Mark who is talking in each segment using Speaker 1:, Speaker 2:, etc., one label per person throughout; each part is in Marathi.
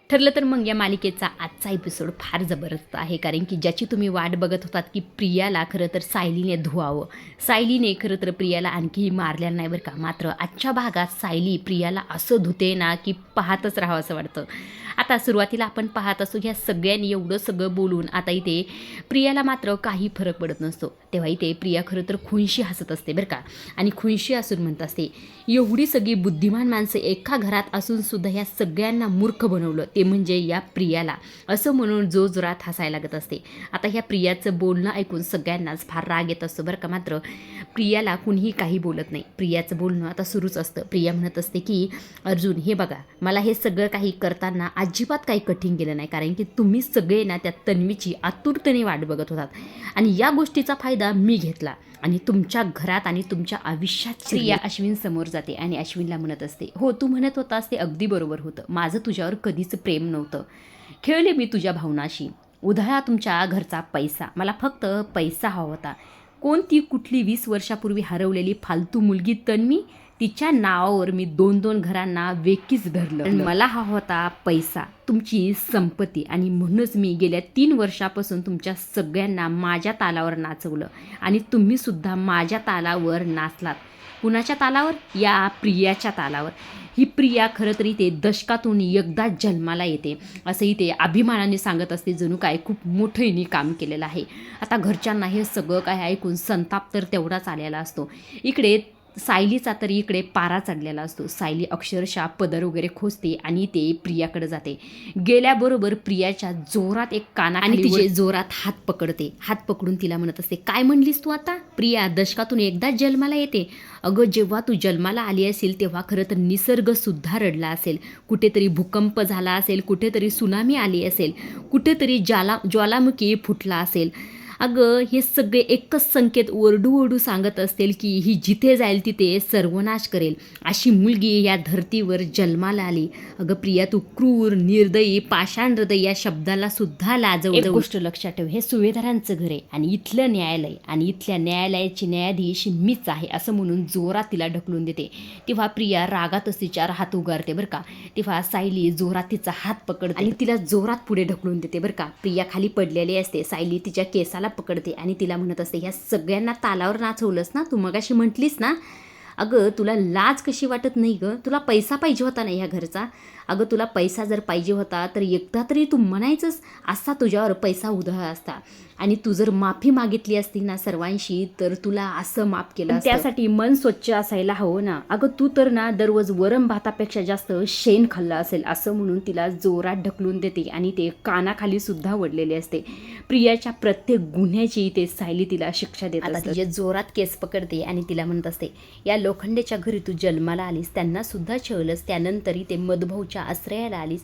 Speaker 1: ठरलं तर मग या मालिकेचा आजचा एपिसोड फार जबरदस्त आहे, कारण की ज्याची तुम्ही वाट बघत होतात की प्रियाला खरं तर सायलीने धुवावं, सायलीने खरं तर प्रियाला आणखी मारलेलं नाही बरं का. मात्र आजच्या भागात सायली प्रियाला असं धुते ना की पाहतच राहावं असं वाटतं. आता सुरुवातीला आपण पाहत असतो ह्या सगळ्यांनी एवढं सगळं बोलून आता इथे प्रियाला मात्र काही फरक पडत नसतो. तेव्हा इथे प्रिया खरं तर खुनशी हसत असते बरं का, आणि खुनशी असून म्हणत असते एवढी सगळी बुद्धिमान माणसं एका घरात असूनसुद्धा ह्या सगळ्यांना मूर्ख बनवलं ते म्हणजे या प्रियाला, असं म्हणून जोरात हसायला लागत असते. आता ह्या प्रियाचं बोलणं ऐकून सगळ्यांनाच फार राग येत असतो बरं का. मात्र प्रियाला कुणीही काही बोलत नाही. प्रियाचं बोलणं आता सुरूच असतं. प्रिया म्हणत असते की अर्जुन हे बघा, मला हे सगळं काही करताना अजिबात काही कठीण गेलं नाही, कारण की तुम्ही सगळे ना त्या तन्वीची आतुरतेने वाट बघत होतात आणि या गोष्टीचा फायदा मी घेतला आणि तुमच्या घरात आणि तुमच्या आयुष्यात. प्रिया अश्विन समोर जाते आणि अश्विनला म्हणत असते हो तू म्हणत होतास ते अगदी बरोबर होतं, माझं तुझ्यावर कधीच प्रेम नव्हतं, खेळले मी तुझ्या भावनाशी, उधळा तुमच्या घरचा पैसा, मला फक्त पैसा हवा होता. कोणती कुठली 20 वर्षापूर्वी हरवलेली फालतू मुलगी तन्वी, तिच्या नावावर मी 2-2 घरांना वेकीच धरलं. मला हा होता पैसा, तुमची संपत्ती, आणि म्हणूनच मी गेल्या 3 वर्षापासून तुमच्या सगळ्यांना माझ्या तालावर नाचवलं आणि तुम्हीसुद्धा माझ्या तालावर नाचलात. कुणाच्या तालावर? या प्रियाच्या तालावर. ही प्रिया खरं तरी ते दशकातून एकदाच जन्माला येते असंही ते अभिमानाने सांगत असते, जणू काय खूप मोठं हिने काम केलेलं आहे. आता घरच्यांना हे सगळं काय ऐकून संताप तर तेवढाच आलेला असतो. इकडे सायलीचा तरी इकडे पारा चढलेला असतो. सायली अक्षरशः पदर वगैरे खोचते आणि ते प्रियाकडे जाते. गेल्याबरोबर प्रियाच्या जोरात एक काना आणि तिचे जोरात हात पकडते. हात पकडून तिला म्हणत असते काय म्हणलीस तू आता? प्रिया दशकातून एकदाच जन्माला येते. अगं जेव्हा तू जन्माला आली असेल तेव्हा खरं तर निसर्गसुद्धा रडला असेल, कुठेतरी भूकंप झाला असेल, कुठेतरी सुनामी आली असेल, कुठेतरी ज्वालामुखी फुटला असेल. अगं हे सगळे एकच संकेत ओरडू सांगत असतील की ही जिथे जाईल तिथे सर्वनाश करेल, अशी मुलगी या धर्तीवर जन्माला आली. अगं प्रिया तू क्रूर, निर्दयी, पाषाण हृदय या शब्दाला सुद्धा लाजव. एक गोष्ट लक्षात ठेव, हे सुभेदारांचं घर आहे आणि इथलं न्यायालय आणि इथल्या न्यायालयाची न्यायाधीश मीच आहे असं म्हणून जोरात तिला ढकलून देते. तेव्हा प्रिया रागातच तिच्यावर हात उगारते बरं का. तेव्हा सायली जोरात तिचा हात पकडते आणि तिला जोरात पुढे ढकलून देते बरं का. प्रिया खाली पडलेली असते. सायली तिच्या केसाला पकडते आणि तिला म्हणत असते ह्या सगळ्यांना तालावर नाचवलंस ना तू, मगाशी म्हटलीस ना, अगं तुला लाज कशी वाटत नाही गं? तुला पैसा पाहिजे होता ना ह्या घरचा? अगं तुला पैसा जर पाहिजे होता तर एकदा तरी तू म्हणायचंच, असा तुझ्यावर पैसा उधळला असता आणि तू जर माफी मागितली असती ना सर्वांशी तर तुला असं माफ केलं असतं. त्यासाठी मन स्वच्छ असायला हवं ना. अगं तू तर ना दररोज वरम भातापेक्षा जास्त शेण खाल्लं असेल असं म्हणून तिला जोरात ढकलून देते आणि ते कानाखाली सुद्धा ओढलेले असते. प्रियाच्या प्रत्येक गुन्ह्याची ते सायली तिला शिक्षा देत असते. तिचे जोरात केस पकडते आणि तिला म्हणत असते या लोखंडेच्या घरी तू जन्माला आलीस, त्यांना सुद्धा छळलंस, त्यानंतरही ते मधुभाऊच्या आश्रयाला आलीस,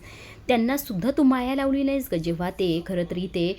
Speaker 1: त्यांना सुद्धा तू माया लावली नाहीस का? जेव्हा ते खरं तरी ते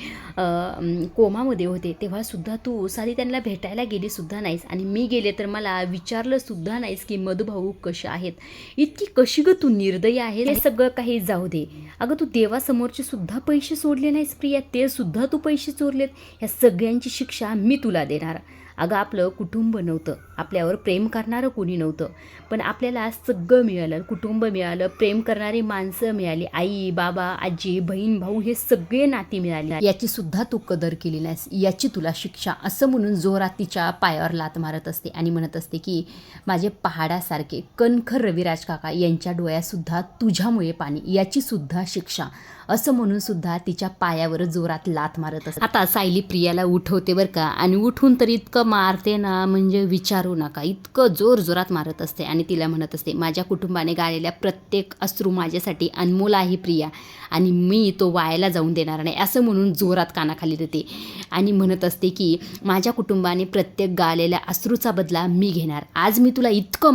Speaker 1: कोमामध्ये होते तेव्हा सुद्धा तू साधी त्यांना भेटायला गेली सुद्धा नाहीस आणि मी गेले तर मला विचारलं सुद्धा नाहीस की मधुभाऊ कशा आहेत. इतकी कशी ग तू निर्दयी आहे. हे सगळं काही जाऊ दे, अगं तू देवासमोरचे सुद्धा पैसे सोडले नाहीस प्रिया, ते सुद्धा तू पैसे चोरलेत. ह्या सगळ्यांची शिक्षा मी तुला देणार. अगं आपलं कुटुंब नव्हतं, आपल्यावर प्रेम करणारं कोणी नव्हतं, पण आपल्याला सगळं मिळालं, कुटुंब मिळालं, प्रेम करणारी माणसं मिळाली, आई बाबा आजी बहीण भाऊ हे सगळे नाती मिळाली, याची सुद्धा तू कदर केली नाहीस, याची तुला शिक्षा, असं म्हणून जोरात तिच्या पायावर लात मारत असते आणि म्हणत असते की माझे पहाडासारखे कणखर रविराज काका यांच्या डोळ्यातसुद्धा तुझ्यामुळे पाणी, याची सुद्धा शिक्षा, असं म्हणून सुद्धा तिच्या पायावर जोरात लात मारत असते. आता सायली प्रियाला उठवते बरं का, आणि उठून तर इतकं मारते ना म्हणजे विचारू नका, इतकं जोरात मारत असते आणि तिला म्हणत असते माझ्या कुटुंबाने गाळलेल्या प्रत्येक अश्रू माझ्यासाठी अनमोल आहे प्रिया आणि मी तो वायाला जाऊन देणार नाही, असं म्हणून जोरात कानाखाली देते आणि म्हणत असते की माझ्या कुटुंबाने प्रत्येक गाळलेल्या अश्रूचा बदला मी घेणार. आज मी तुला इतकं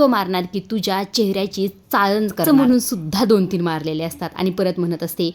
Speaker 1: मारणार की तुझ्या चेहऱ्याची चाळण कर म्हणून सुद्धा 2-3 मारलेले असतात आणि परत म्हणत असते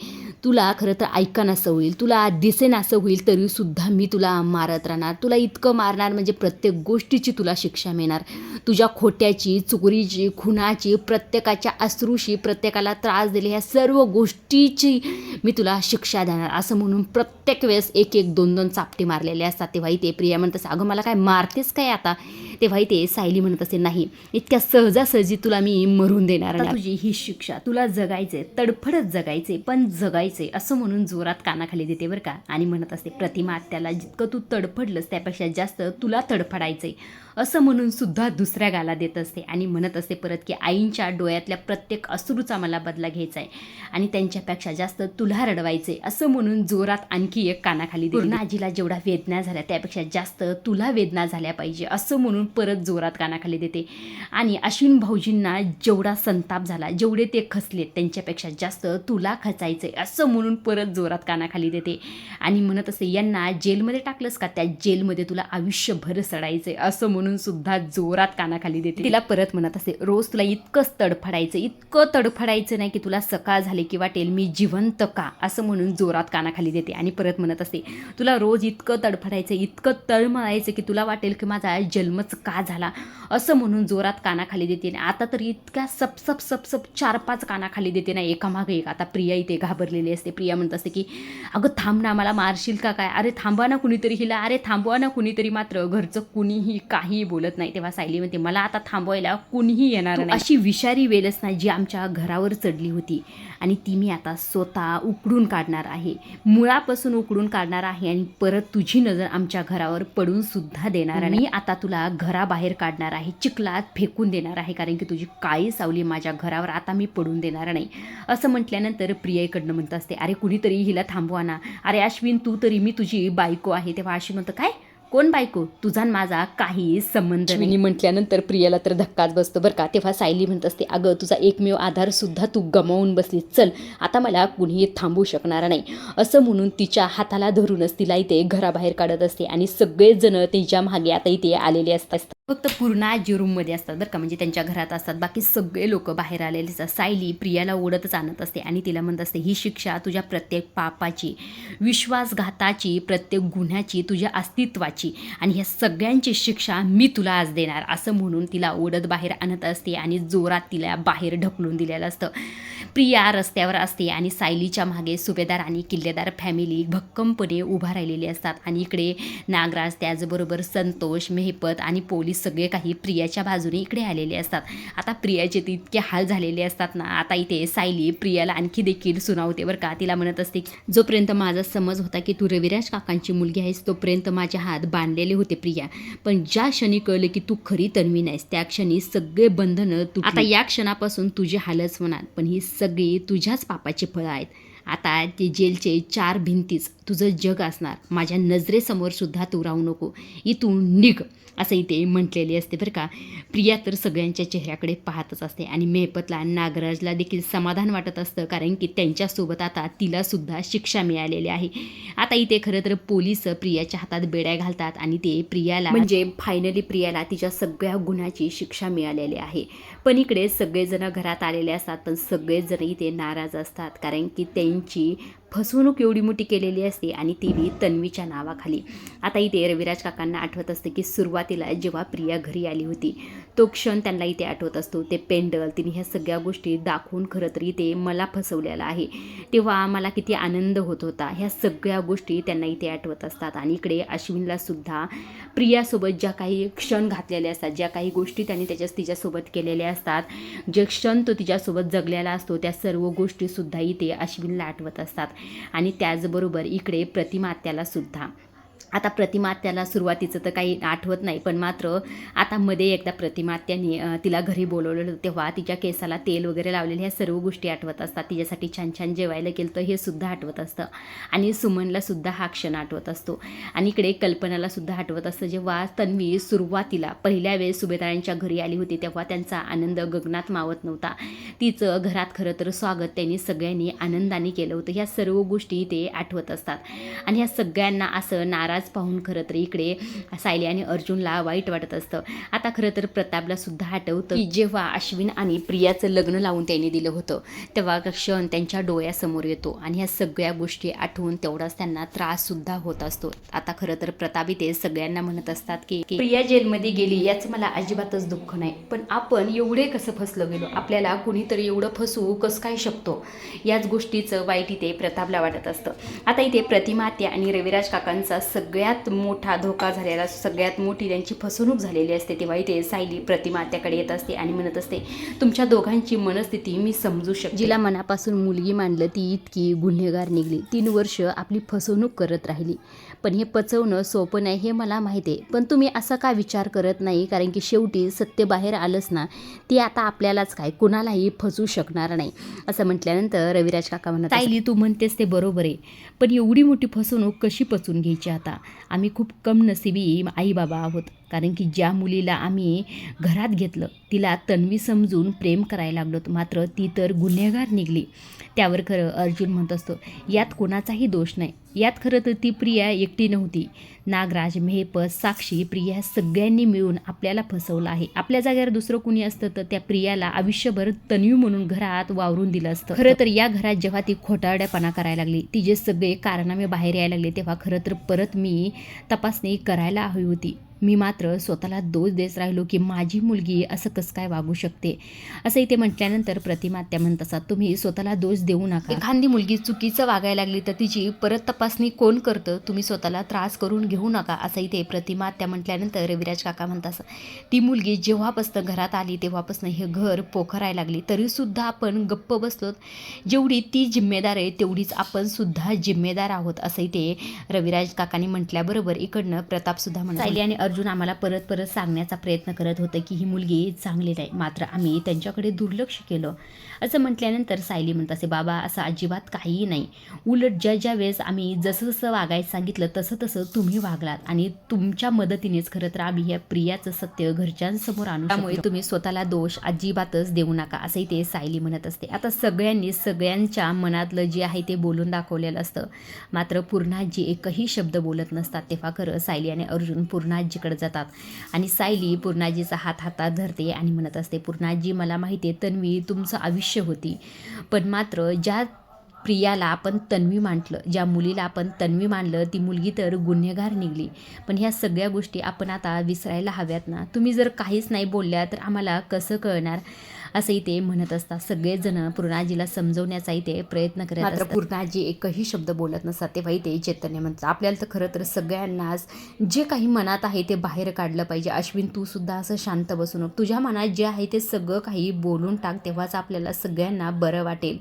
Speaker 1: तुला खरं तर ऐकानासं होईल, तुला दिसेनासं होईल तरी सुद्धा मी तुला मारत राहणार, तुला इतकं मारणार म्हणजे प्रत्येक गोष्टीची तुला शिक्षा मिळणार, तुझ्या खोट्याची, चोरीची, खुनाची, प्रत्येकाच्या अश्रूशी, प्रत्येकाला त्रास दिले ह्या सर्व गोष्टीची मी तुला शिक्षा देणार, असं म्हणून प्रत्येक वेळेस 1-1, 2-2 चापटे मारलेले असतात. तेव्हाही ते प्रिया म्हणत असते अगं मला काय मारतेस काय आता? तेव्हाही ते सायली म्हणत असते नाही, इतक्या सहजासहजी तुला मी मरून देणार देणार नाही, तुझी ही शिक्षा, तुला जगायचे, तडफडत जगायचे, पण जगायचे असं म्हणून जोरात कानाखाली देते बरं का. आणि म्हणत असते प्रतिमा आत्याला जितकं तू तडफडलंस त्यापेक्षा जास्त तुला तडफडायचंय असं म्हणून सुद्धा दुसऱ्या गाला देत असते. आणि म्हणत असते परत की आईंच्या डोळ्यातल्या प्रत्येक अश्रूचा मला बदला घ्यायचा आहे आणि त्यांच्यापेक्षा जास्त तुला रडवायचे असं म्हणून जोरात आणखी एक कानाखाली देते. आजीला जेवढा वेदना झाल्या त्यापेक्षा जास्त तुला वेदना झाल्या पाहिजे असं म्हणून परत जोरात कानाखाली देते. आणि अश्विन भाऊजींना जेवढा संताप झाला, जेवढे ते खचले त्यांच्यापेक्षा जास्त तुला खचायचंय असं म्हणून परत जोरात कानाखाली देते. आणि म्हणत असते यांना जेलमध्ये टाकलंस का, त्या जेलमध्ये तुला आयुष्यभर सडायचंय असं म्हणून सुद्धा जोरात कानाखाली देते. तिला परत म्हणत असते रोज तुला इतकंच तडफडायचं, इतकं तडफडायचं नाही की तुला सकाळ झाली की वाटेल मी जिवंत का असं म्हणून जोरात कानाखाली देते. आणि परत म्हणत असते तुला रोज इतकं तडफडायचं, इतकं तळमळायचं की तुला वाटेल की माझा जन्मच का झाला असं म्हणून जोरात कानाखाली देते. आता तर इतक्या सपसप सपसप 4-5 कानाखाली देते ना एकामागे एक. आता प्रिया इथे घाबरलेली असते. प्रिया म्हणत असते की अगं थांब ना, मला मारशील का काय, अरे थांबवा ना कुणीतरी हिला, अरे थांबवा ना कुणीतरी. मात्र घरचं कुणीही काही बोलत नाही. तेव्हा सायली म्हणते मला आता थांबवायला कुणीही येणार नाही. अशी विषारी वेलच नाही जी आमच्या घरावर चढली होती आणि ती मी आता स्वतः उकडून काढणार आहे, मुळापासून उकडून काढणार आहे आणि परत तुझी नजर आमच्या घरावर पडून सुद्धा देणार नाही. आता तुला घराबाहेर काढणार आहे, चिखलात फेकून देणार आहे, कारण की तुझी काळी सावली माझ्या घरावर आता मी पडून देणार नाही असं म्हटल्यानंतर प्रियाकडनं म्हणत असते अरे कुणीतरी हिला थांबवा ना, अरे अश्विन तू तरी, मी तुझी बायको आहे. तेव्हा अश्विन म्हणतं काय, कोण बायको, तुझा माझा काही संबंध नाही म्हटल्यानंतर प्रियाला तर धक्काच बसतो बरं का. तेव्हा सायली म्हणत असते अगं तुझा एकमेव आधार सुद्धा तू गमावून बसली, चल आता मला कुणीही थांबू शकणार नाही असं म्हणून तिच्या हाताला धरूनच तिला इथे घराबाहेर काढत असते. आणि सगळेच जण तिच्या मागे आता इथे आलेले असतात. फक्त पूर्ण आजी रूममध्ये असतात बरं का, म्हणजे त्यांच्या घरात असतात, बाकी सगळे लोक बाहेर आलेले असतात. सायली प्रियाला ओढतच आणत असते आणि तिला म्हणत असते ही शिक्षा तुझ्या प्रत्येक पापाची, विश्वासघाताची, प्रत्येक गुन्ह्याची, तुझ्या अस्तित्वाची आणि ह्या सगळ्यांची शिक्षा मी तुला आज देणार असं म्हणून तिला ओढत बाहेर आणत असते आणि जोरात तिला बाहेर ढकलून दिलेलं असतं. प्रिया रस्त्यावर असते आणि सायलीच्या मागे सुभेदार आणि किल्लेदार फॅमिली भक्कमपणे उभा राहिलेली असतात. आणि इकडे नागराज, त्याचबरोबर संतोष, मेहपत आणि पोलीस सगळे काही प्रियाच्या बाजूने इकडे आलेले असतात. आता प्रियाचे ते इतके हाल झालेले असतात ना. आता इथे सायली प्रियाला आणखी देखील सुनावते बरं का. तिला म्हणत असते जोपर्यंत माझा समज होता की तू रविराज काकांची मुलगी आहेस तोपर्यंत माझे हात बांधलेले होते प्रिया, पण ज्या क्षणी कळलं की तू खरी तन्वी नाहीस त्या क्षणी सगळे बंधनं तुटली. आता या क्षणापासून तुझी हालच होणार, पण ही सगळी तुझ्याच पापाची फळं आहेत. आता ते जेलचे 4 भिंतीच तुझं जग असणार, माझ्या नजरेसमोर सुद्धा तू राहू नको, इथून निघ असं इथे म्हटलेले असते बरं का. प्रिया तर सगळ्यांच्या चेहऱ्याकडे पाहतच असते आणि मेहपतला, नागराजला देखील समाधान वाटत असतं, कारण की त्यांच्यासोबत आता तिलासुद्धा शिक्षा मिळालेली आहे. आता इथे खरं तर पोलीस प्रियाच्या हातात बेड्या घालतात आणि ते प्रियाला, म्हणजे फायनली प्रियाला तिच्या सगळ्या गुन्ह्याची शिक्षा मिळालेली आहे. पण इकडे सगळेजण घरात आलेले असतात, पण सगळेजण इथे नाराज असतात, कारण की त्यांची फसवणूक एवढी मोठी केलेली असते आणि ती बी तन्वीच्या नावाखाली. आता इथे रविराज काकांना आठवत असतं की सुरुवातीला जेव्हा प्रिया घरी आली होती तो क्षण त्यांना इथे आठवत असतो. ते पेंडल, तिने ह्या सगळ्या गोष्टी दाखवून खरं तर इथे मला फसवलेलं आहे, तेव्हा मला किती आनंद होत होता, ह्या सगळ्या गोष्टी त्यांना इथे आठवत असतात. आणि इकडे अश्विनला सुद्धा प्रियासोबत ज्या काही क्षण घातलेले असतात, ज्या काही गोष्टी त्यांनी तिच्यासोबत केलेल्या असतात, जे क्षण तो तिच्यासोबत जगलेला असतो, त्या सर्व गोष्टीसुद्धा इथे अश्विनला आठवत असतात. आणि त्याचबरोबर इकडे प्रतिमा आत्याला सुद्धा. आता प्रतिमा आत्याला सुरुवातीचं तर काही आठवत नाही, पण मात्र आता मध्ये एकदा प्रतिमा आत्याने तिला घरी बोलवलेलं तेव्हा तिच्या केसाला तेल वगैरे लावलेल्या ह्या सर्व गोष्टी आठवत असतात. तिच्यासाठी छान छान जेवायला केलं तर हे सुद्धा आठवत असतं. आणि सुमनला सुद्धा हा क्षण आठवत असतो. आणि इकडे कल्पनाला सुद्धा आठवत असतं जेव्हा तन्वी सुरुवातीला पहिल्या वेळेस सुभेदारांच्या घरी आली होती तेव्हा त्यांचा आनंद गगनात मावत नव्हता. तिचं घरात खरं तर स्वागत त्यांनी सगळ्यांनी आनंदाने केलं होतं. ह्या सर्व गोष्टी ते आठवत असतात. आणि ह्या सगळ्यांना असं नाराज पाहून खरं तर इकडे सायली आणि अर्जुनला वाईट वाटत असतं. आता खरं तर प्रतापला सुद्धा आठवतं की जेव्हा अश्विन आणि प्रियाचं लग्न लावून त्यांनी दिलं होतं तेव्हा क्षण त्यांच्या डोळ्यासमोर येतो आणि ह्या सगळ्या गोष्टी आठवून तेवढाच त्यांना त्रास सुद्धा होत असतो. आता खरं तर प्रताप इथे सगळ्यांना म्हणत असतात की प्रिया जेलमध्ये गेली याचं मला अजिबातच दुःख नाही, पण आपण एवढे कसं फसलो गेलो, आपल्याला कुणीतरी एवढं फसवू कसं काय शकतो, याच गोष्टीचं वाईट इथे प्रतापला वाटत असतं. आता इथे प्रतिमा आत्या आणि रविराज काकांचा सगळ्यात मोठा धोका झालेला, सगळ्यात मोठी त्यांची फसवणूक झालेली असते, तेव्हा इथे सायली प्रतिमा त्याकडे येत असते आणि म्हणत असते, तुमच्या दोघांची मनस्थिती मी समजू शकते. जिला मनापासून मुलगी मानलं ती इतकी गुन्हेगार निघली. 3 वर्ष आपली फसवणूक करत राहिली, पण हे पचवणं सोपं नाही हे मला माहिती आहे. पण तुम्ही असा का विचार करत नाही, कारण की शेवटी सत्य बाहेर आलंच ना, ती आता आपल्यालाच काय कुणालाही फसवू शकणार नाही. असं म्हटल्यानंतर रविराज काका म्हणत, सायली तू म्हणतेस ते बरोबर आहे, पण एवढी मोठी फसवणूक कशी पचवून घ्यायची? आता आम्ही खूप कम नशिबी आई बाबा आहोत, कारण की ज्या मुलीला आम्ही घरात घेतलं तिला तन्वी समजून प्रेम करायला लागलो, मात्र ती तर गुन्हेगार निघली. त्यावर खरं अर्जुन म्हणत असतो, यात कोणाचाही दोष नाही. यात खरं तर ती प्रिया एकटी नव्हती. नागराज, मेहपत, साक्षी, प्रिया सगळ्यांनी मिळून आपल्याला फसवलं आहे. आपल्या जागेवर दुसरं कुणी असतं तर त्या प्रियाला आयुष्यभर तन्वी म्हणून घरात वावरून दिलं असतं. खरं तर या घरात जेव्हा ती खोटारड्यापणा करायला लागली, तिचे सगळे कारनामे बाहेर यायला लागले, तेव्हा खरं तर परत मी तपासणी करायला हवी होती. मी मात्र स्वतःला दोष देत राहिलो की माझी मुलगी असं कसं काय वागू शकते. असं इथे म्हटल्यानंतर प्रतिमा त्या म्हणत असतात, तुम्ही स्वतःला दोष देऊ नका. एखादी मुलगी चुकीचं वागायला लागली तर तिची परत तपासणी कोण करतं, तुम्ही स्वतःला त्रास करून घेऊ नका. असं इथे प्रतिमा त्या म्हटल्यानंतर रविराज काका म्हणत असं, ती मुलगी जेव्हापासून घरात आली तेव्हापासून हे घर पोखरायला लागली, तरीसुद्धा आपण गप्प बसलो. जेवढी ती जिम्मेदार आहे तेवढीच आपण सुद्धा जिम्मेदार आहोत. असं इथे रविराज काकांनी म्हटल्याबरोबर इकडनं प्रतापसुद्धा म्हणत, सायली आणि अर्जुन आम्हाला परत परत सांगण्याचा प्रयत्न करत होतं की ही मुलगी चांगली नाही, मात्र आम्ही त्यांच्याकडे दुर्लक्ष केलं. असं म्हटल्यानंतर सायली म्हणत असे, बाबा असं अजिबात काहीही नाही. उलट ज्या वेळेस आम्ही जसं जसं वागायचं सांगितलं तसं तसं तुम्ही वागलात आणि तुमच्या मदतीनेच खरं तर आम्ही या प्रियाचं सत्य घरच्यांसमोर आणू, त्यामुळे तुम्ही स्वतःला दोष अजिबातच देऊ नका. असंही ते सायली म्हणत असते. आता सगळ्यांनी सगळ्यांच्या मनातलं जे आहे ते बोलून दाखवलेलं असतं, मात्र पूर्णाजी एकही शब्द बोलत नसतात. तेव्हा खरं सायली आणि अर्जुन पूर्णाजीकडे जातात आणि सायली पूर्णाजीचा हात हातात धरते आणि म्हणत असते, पूर्णाजी मला माहिती आहे तन्वी तुमचं आयुष्य होती, पण मात्र ज्या प्रियाला आपण तन्वी मानलं, ज्या मुलीला आपण तन्वी मानलं, ती मुलगी तर गुन्हेगार निघली. पण ह्या सगळ्या गोष्टी आपण आता विसरायला हव्यात ना. तुम्ही जर काहीच नाही बोलल्या तर आम्हाला कसं कळणार. असंही ते म्हणत असतात. सगळेजण पूर्णाजीला समजवण्याचा इथे प्रयत्न करत असतात, मात्र पूर्णाजी एकही शब्द बोलत नसतात. तेव्हा इथे चैतन्य म्हणतात, आपल्याला तर खरं तर सगळ्यांनाच जे काही मनात आहे ते बाहेर काढलं पाहिजे. अश्विन तू सुद्धा असं शांत बसू नको, तुझ्या मनात जे आहे ते सगळं काही बोलून टाक, तेव्हाच आपल्याला सगळ्यांना बरं वाटेल.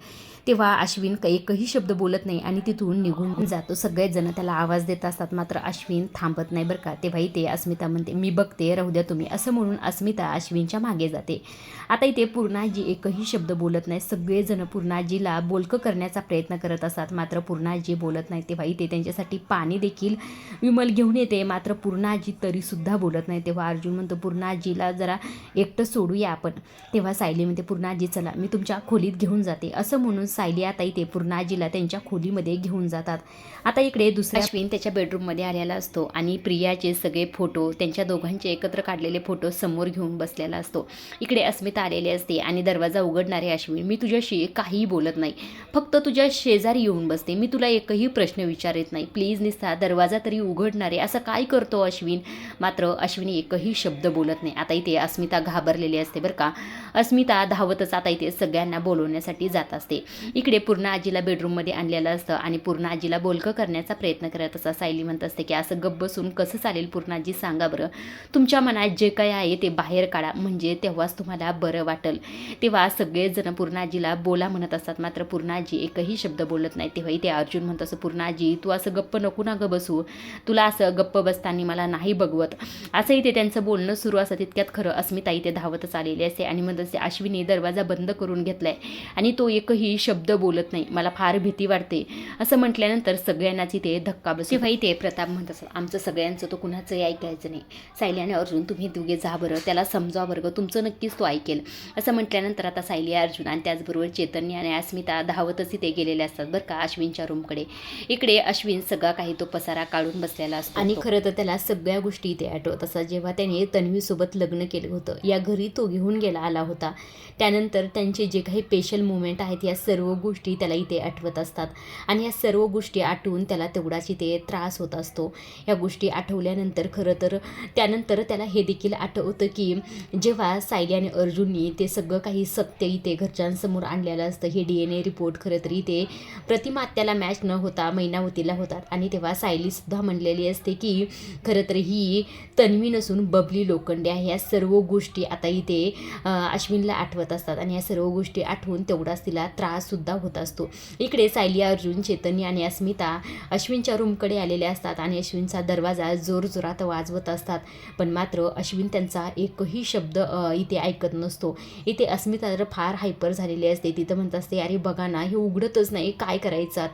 Speaker 1: तेव्हा अश्विन एकही शब्द बोलत नाही आणि तिथून निघून जातो. सगळेच जण त्याला आवाज देत असतात, मात्र अश्विन थांबत नाही बरं का. तेव्हा इथे अस्मिता म्हणते, मी बघते, राहू द्या तुम्ही. असं म्हणून अस्मिता अश्विनच्या मागे जाते. आता इथे पूर्णाजी एकही शब्द बोलत नाही. सगळेजण पूर्णाजीला बोलकं करण्याचा प्रयत्न करत असतात, मात्र पूर्णाजी बोलत नाही. तेव्हा इथे त्यांच्यासाठी पाणी देखील विमल घेऊन येते, मात्र पूर्णाजी तरीसुद्धा बोलत नाही. तेव्हा अर्जुन म्हणतो, पूर्णाजीला जरा एकटं सोडूया आपण. तेव्हा सायली म्हणते, पूर्णाजी चला मी तुमच्या खोलीत घेऊन जाते. असं म्हणून सायली आता इथे पूर्णाजीला त्यांच्या खोलीमध्ये घेऊन जातात. आता इकडे दुसरा अश्विन त्याच्या बेडरूममध्ये आलेला असतो आणि प्रियाचे सगळे फोटो, त्यांच्या दोघांचे एकत्र काढलेले फोटो समोर घेऊन बसलेला असतो. इकडे अस्मिता आलेली असते आणि दरवाजा उघडणारे अश्विन, मी तुझ्याशी काहीही बोलत नाही, फक्त तुझ्या शेजारी येऊन बसते, मी तुला एकही प्रश्न विचारत नाही, प्लीज निस्ता दरवाजा तरी उघडणारे. असं काय करतो अश्विन. मात्र अश्विन एकही शब्द बोलत नाही. आता इथे अस्मिता घाबरलेली असते बरं का. अस्मिता धावतच आता इथे सगळ्यांना बोलवण्यासाठी जात असते. इकडे पूर्णाजीला बेडरूममध्ये आणलेलं असतं आणि पूर्णाजीला बोलकं करण्याचा प्रयत्न करत असता. सायली म्हणत असते की असं गप्प बसून कसं चालेल पूर्णाजी, सांगा बरं, तुमच्या मनात जे काही आहे ते बाहेर काढा, म्हणजे तेव्हाच तुम्हाला बरं वाटेल. तेव्हा सगळेजण पूर्णाजीला बोला म्हणत असतात, मात्र पूर्णाजी एकही शब्द बोलत नाही. तेव्हा इथे अर्जुन म्हणत असं, पूर्णाजी तू असं गप्प नको ना गं बसू, तुला असं गप्प बसताना मला नाही बघवत. असं इथे त्यांचं बोलणं सुरू असतं. तितक्यात खरं अस्मिता इथे धावतच आलेली असते आणि म्हणत असते, अश्विनी दरवाजा बंद करून घेतलाय आणि तो एकही शब्द बोलत नाही, मला फार भीती वाटते. असं म्हटल्यानंतर सगळ्यांनाच इथे धक्का बसतो. तेव्हा इथे प्रताप म्हणत असतात, आमचं सगळ्यांचं तो कुणाचंही ऐकायचं नाही. सायली आणि अर्जुन तुम्ही दोघे जा बरं, त्याला समजावा बरं, तुमचं नक्कीच तो ऐकेल. असं म्हटल्यानंतर आता सायली, अर्जुन आणि त्याचबरोबर चैतन्य आणि अस्मिता धावतच इथे गेलेले असतात बरं का अश्विनच्या रूमकडे. इकडे अश्विन सगळा काही तो पसारा काढून बसलेला असतो आणि खरं तर त्याला सगळ्या गोष्टी इथे आठवत असतात. जेव्हा त्याने तन्वीसोबत लग्न केलं होतं, या घरी तो घेऊन गेला आला होता, त्यानंतर त्यांचे जे काही स्पेशल मुवमेंट आहेत या सर्व सर्व गोष्टी त्याला इथे आठवत असतात आणि या सर्व गोष्टी आठवून त्याला तेवढाच इथे त्रास होत असतो. या गोष्टी आठवल्यानंतर खरं तर त्यानंतर त्याला हे देखील आठवतं की जेव्हा सायली आणि अर्जुननी ते सगळं काही सत्य इथे घरच्यांसमोर आणलेलं असतं. हे DNA रिपोर्ट खरं तर इथे प्रतिमा आत्याला मॅच न होता मैनावतीला होतात आणि तेव्हा सायलीसुद्धा म्हणलेली असते की खरं तर ही तन्वी नसून बबली लोखंडे आहे. या सर्व गोष्टी आता इथे अश्विनला आठवत असतात आणि या सर्व गोष्टी आठवून तेवढाच तिला त्राससुद्धा होत असतो. इकडे सायली, अर्जुन, चैतन्य आणि अस्मिता अश्विनच्या रूमकडे आलेले असतात आणि अश्विनचा दरवाजा जोरजोरात वाजवत असतात. पण मात्र अश्विन त्यांचा एकही शब्द इथे ऐकत नसतो. इथे अस्मिता तर फार हायपर झालेली असते. तिथं म्हणत असते, अरे बघा ना, हे उघडतच नाही, काय करायचं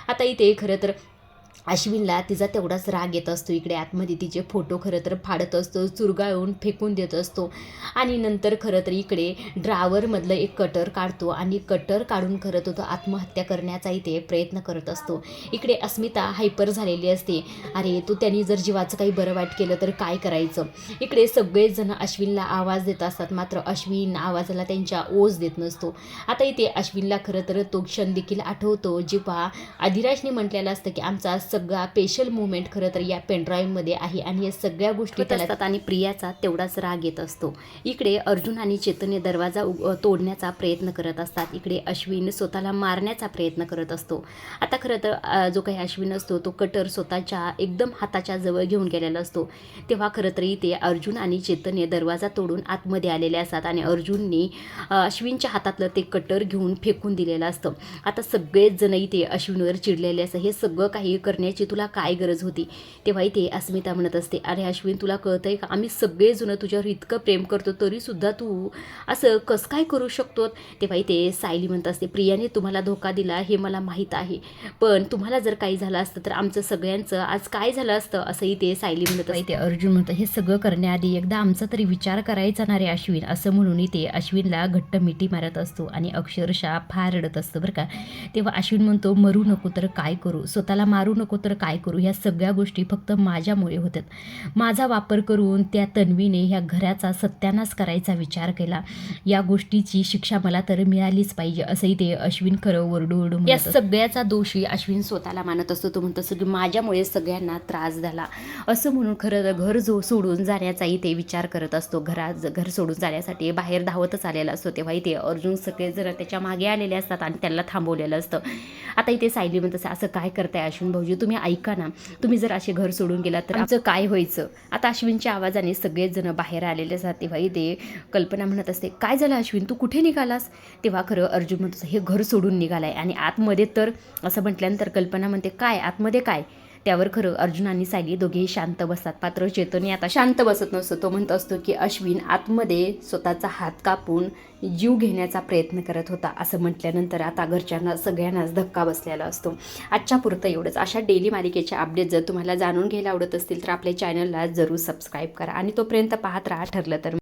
Speaker 1: आता इथे खरं तर अश्विनला तिचा तेवढाच राग येत असतो. इकडे आतमध्ये तिचे फोटो खरं तर फाडत असतो, चुरगाळून फेकून देत असतो आणि नंतर खरं तर इकडे ड्रावरमधलं एक कटर काढतो आणि कटर काढून खरं तर तो आत्महत्या करण्याचा इथे प्रयत्न करत असतो. इकडे अस्मिता हायपर झालेली असते. अरे तू त्यांनी जर जीवाचं काही बरं वाईट केलं तर काय करायचं. इकडे सगळेच जण अश्विनला आवाज देत असतात, मात्र अश्विन आवाजाला त्यांच्या ओझ देत नसतो. आता इथे अश्विनला खरं तर तो क्षण देखील आठवतो जेव्हा अधिराजने म्हटलेलं असतं की आमचा सगळा स्पेशल मुवमेंट खरं तर या पेनड्राईव्हमध्ये आहे आणि या सगळ्या गोष्टी असतात आणि प्रियाचा तेवढाच राग येत असतो. इकडे अर्जुन आणि चैतन्य दरवाजा तोडण्याचा प्रयत्न करत असतात. इकडे अश्विन स्वतःला मारण्याचा प्रयत्न करत असतो. आता खरं तर जो काही अश्विन असतो तो कटर स्वतःच्या एकदम हाताच्या जवळ घेऊन गेलेला असतो. तेव्हा खरं तर इथे अर्जुन आणि चैतन्य दरवाजा तोडून आतमध्ये आलेले असतात आणि अर्जुननी अश्विनच्या हातातलं ते कटर घेऊन फेकून दिलेलं असतं. आता सगळेच जण इथे अश्विनवर चिडलेले असतं, हे सगळं काही करण्याची तुला काय गरज होती. तेव्हा इथे अस्मिता म्हणत असते, अरे अश्विन तुला कळतंय का, आम्ही सगळेजण तुझ्यावर इतकं प्रेम करतो तरीसुद्धा तू असं कसं काय करू शकतो. तेव्हा इथे सायली म्हणत असते, प्रियाने तुम्हाला धोका दिला हे मला माहीत आहे, पण तुम्हाला जर काही झालं असतं तर आमचं सगळ्यांचं आज काय झालं असतं असं इथे सायली म्हणत असते. अर्जुन म्हणतो, हे सगळं करण्याआधी एकदा आमचा तरी विचार करायचा ना रे अश्विन, असं म्हणून इथे अश्विनला घट्ट मिठी मारत असतो आणि अक्षरशः फार रडत असतं बरं का. तेव्हा अश्विन म्हणतो, मरू नको तर काय करू, स्वतःला मारू नको तर काय करू, ह्या सगळ्या गोष्टी फक्त माझ्यामुळे होतात. माझा वापर करून त्या तन्वीने ह्या घराचा सत्यानाश करायचा विचार केला. या गोष्टीची शिक्षा मला तर मिळालीच पाहिजे असंही ते अश्विन खरं ओरडू या सगळ्याचा दोषी अश्विन स्वतःला मानत असतो. तो म्हणत असतो की माझ्यामुळे सगळ्यांना त्रास झाला असं म्हणून खरं तर घर सोडून जाण्याचाही ते विचार करत असतो. घर सोडून जाण्यासाठी बाहेर धावतच आलेला असतो. तेव्हा इथे अर्जुन सगळे जर त्याच्या मागे आलेले असतात आणि त्याला थांबवलेलं असतं. आता इथे सायली म्हणत असं काय करताय अश्विन भाऊजी, तुम्ही ऐका ना, तुम्ही जर असे घर सोडून गेलात तर आमचं काय व्हायचं. आता अश्विनच्या आवाजाने सगळेच जण बाहेर आलेले असतात. तेव्हा इथे कल्पना म्हणत असते, काय झालं अश्विन, तू कुठे निघालास. तेव्हा खरं अर्जुन म्हणत असं, हे घर सोडून निघालाय आणि आतमध्ये तर असं म्हटल्यानंतर कल्पना म्हणते, काय आतमध्ये काय. त्यावर खरं अर्जुन आणि सायली दोघेही शांत बसतात. पात्र चैतन्य आता शांत बसत नसतो. तो म्हणत असतो की अश्विन आतमध्ये स्वतःचा हात कापून जीव घेण्याचा प्रयत्न करत होता असं म्हटल्यानंतर आता घरच्यांना सगळ्यांनाच धक्का बसलेला असतो. आजच्या पुरतं एवढंच. अशा डेली मालिकेचे अपडेट जर तुम्हाला जाणून घ्यायला आवडत असतील तर आपल्या चॅनलला जरूर सबस्क्राईब करा आणि तोपर्यंत पाहत राहा ठरलं तर.